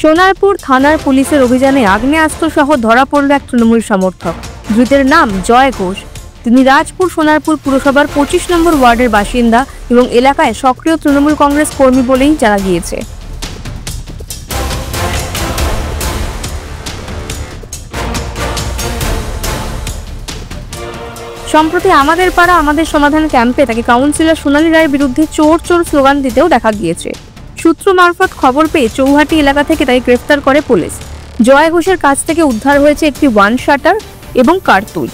সোনারপুর থানার পুলিশের অভিযানে আগ্নেয়াস্ত্র সহ ধরা পড়ল এক তৃণমূল সমর্থক। ধৃতের নাম জয় ঘোষ। তিনি রাজপুর সোনারপুর পুরসভার 25 নম্বর ওয়ার্ডের বাসিন্দা এবং এলাকায় সক্রিয় তৃণমূল কংগ্রেস কর্মী বলেই জানা গিয়েছে। সম্প্রতি আমাদের পাড়া আমাদের সমাধান ক্যাম্পে তাকে কাউন্সিলর সোনালী রায়ের বিরুদ্ধে চোর চোর স্লোগান দিতেও দেখা গিয়েছে। সূত্র মারফত খবর পেয়ে চৌহাটি এলাকা থেকে তাকে গ্রেফতার করে পুলিশ। জয় ঘোষের কাছ থেকে উদ্ধার হয়েছে একটি ওয়ান শাটার এবং কার্তুজ।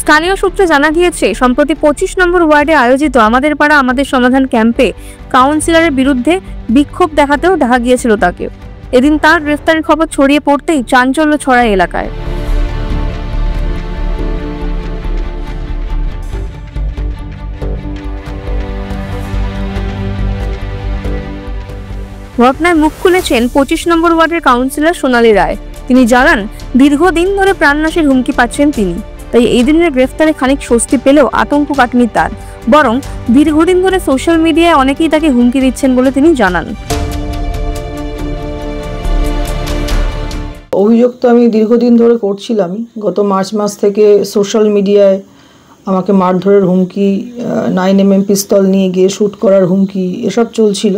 স্থানীয় সূত্রে জানা গিয়েছে, সম্প্রতি 25 নম্বর ওয়ার্ডে আয়োজিত আমাদের পাড়া আমাদের সমাধান ক্যাম্পে কাউন্সিলরের বিরুদ্ধে বিক্ষোভ দেখাতেও দেখা গিয়েছিল তাকে। এদিন তার গ্রেফতারের খবর ছড়িয়ে পড়তেই চাঞ্চল্য ছড়ায় এলাকায়। ঘটনায় মুখ খুলেছেন 25 নম্বর ওয়ার্ডের কাউন্সিলর সোনালী রায়। তিনি জানান, দীর্ঘদিন ধরে প্রাণনাশের হুমকি পাচ্ছেন তিনি। তাই এই দিনের গ্রেফতারে খানিক স্বস্তি পেলেও আতঙ্ক কাটেনি তার, বরং দীর্ঘদিন ধরে সোশ্যাল মিডিয়ায় অনেকেই তাকে হুমকি দিচ্ছেন বলে তিনি জানান। অভিযোগ তো আমি দীর্ঘদিন ধরে করছিলাম। গত মার্চ মাস থেকে সোশ্যাল মিডিয়ায় আমাকে মারধরের হুমকি, 9mm পিস্তল নিয়ে গিয়ে শ্যুট করার হুমকি এসব চলছিল।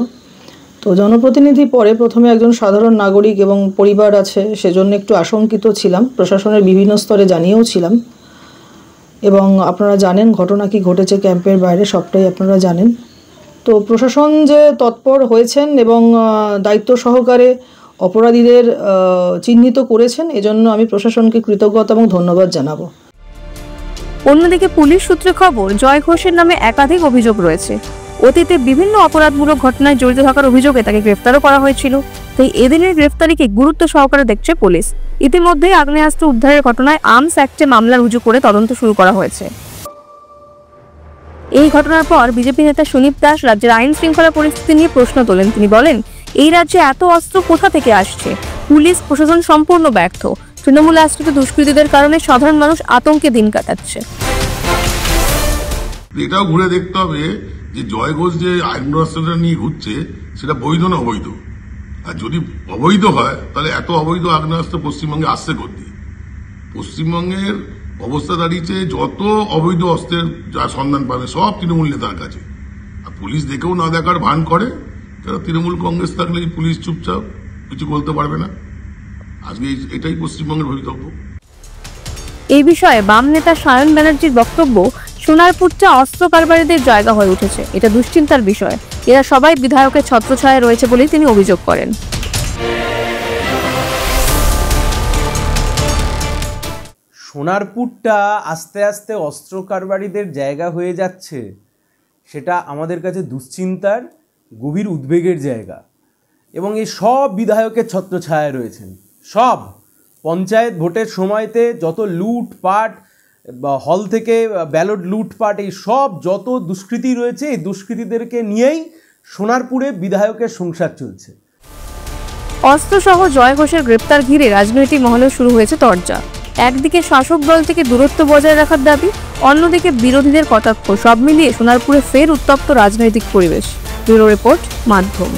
তো জনপ্রতিনিধি পরে প্রথমে একজন সাধারণ নাগরিক এবং পরিবার আছে, সেজন্য একটু আশঙ্কিত ছিলাম। প্রশাসনের বিভিন্ন স্তরে জানিয়েও ছিলাম। এবং আপনারা জানেন ঘটনা কি ঘটেছে ক্যাম্পের বাইরে, সবটাই আপনারা জানেন। তো প্রশাসন যে তৎপর হয়েছেন এবং দায়িত্ব সহকারে অপরাধীদের চিহ্নিত করেছেন, এজন্য আমি প্রশাসনকে কৃতজ্ঞতা এবং ধন্যবাদ জানাবো। অন্যদিকে পুলিশ সূত্রে খবর, জয় ঘোষের নামে একাধিক অভিযোগ রয়েছে। অতীতে বিভিন্ন অপরাধমূলক ঘটনায় জড়িত থাকার অভিযোগে তাকে গ্রেফতারও করা হয়েছিল। তাই এদিনের গ্রেফতারিকে গুরুত্ব সহকারে দেখছে পুলিশ। ইতিমধ্যেই আগ্নেয়াস্ত্র উদ্ধারের ঘটনায় আর্মস অ্যাক্টে মামলা রুজু করে তদন্ত শুরু করা হয়েছে। এই ঘটনার পর বিজেপি নেতা সুনীপ দাস রাজ্যের আইন শৃঙ্খলা পরিস্থিতি নিয়ে প্রশ্ন তোলেন। তিনি বলেন, এই রাজ্যে এত অস্ত্র কোথা থেকে আসছে? পুলিশ প্রশাসন সম্পূর্ণ ব্যর্থ। তৃণমূল আশ্রিত দুষ্কৃতীদের কারণে সাধারণ মানুষ আতঙ্কে দিন কাটাচ্ছে। এটাও ঘুরে দেখতে হবে যে জয় ঘোষ যে আগ্নেয়াস্ত্রটা নিয়ে ঘুরছে সেটা বৈধ না অবৈধ। আর যদি অবৈধ হয় তাহলে এত অবৈধ আগ্নেয়াস্ত্র পশ্চিমবঙ্গে আসছে করতে। পশ্চিমবঙ্গের অবস্থা দাঁড়িয়েছে যত অবৈধ অস্ত্রের যা সন্ধান পাবে সব তৃণমূল নেতার কাছে। আর পুলিশ দেখেও না দেখার ভান করে, তারা তৃণমূল কংগ্রেস থাকলে পুলিশ চুপচাপ কিছু বলতে পারবে না। আজকে এটাই পশ্চিমবঙ্গের ভবিতব্য। এই বিষয়ে বাম নেতা সায়ন ব্যানার্জির বক্তব্য, সোনারপুরটা অস্ত্র কারবারিদের জায়গা হয়ে উঠেছে। এটা দুশ্চিন্তার বিষয়। এরা সবাই বিধায়কের ছত্রছায়ায় রয়েছে বলেই তিনি অভিযোগ করেন। সোনারপুরটা আস্তে আস্তে অস্ত্র কারবারিদের জায়গা হয়ে যাচ্ছে, সেটা আমাদের কাছে দুশ্চিন্তার, গভীর উদ্বেগের জায়গা। এবং এই সব বিধায়কের ছত্রছায়ায় রয়েছেন। সব পঞ্চায়েত ভোটের সময়তে যত লুটপাট বা হল থেকে ব্যালট লুটপাট, এই সব যত দুষ্কৃতী রয়েছে, এই দুষ্কৃতীদেরকে নিয়েই সোনারপুরে বিধায়কের সংসার চলছে। অস্ত্রসহ জয় ঘোষের গ্রেপ্তার ঘিরে রাজনৈতিক মহলেও শুরু হয়েছে তরজা। একদিকে শাসক দল থেকে দূরত্ব বজায় রাখার দাবি, অন্যদিকে বিরোধীদের কটাক্ষ। সব মিলিয়ে সোনারপুরে ফের উত্তপ্ত রাজনৈতিক পরিবেশ। ব্যুরো রিপোর্ট, মাধ্যম।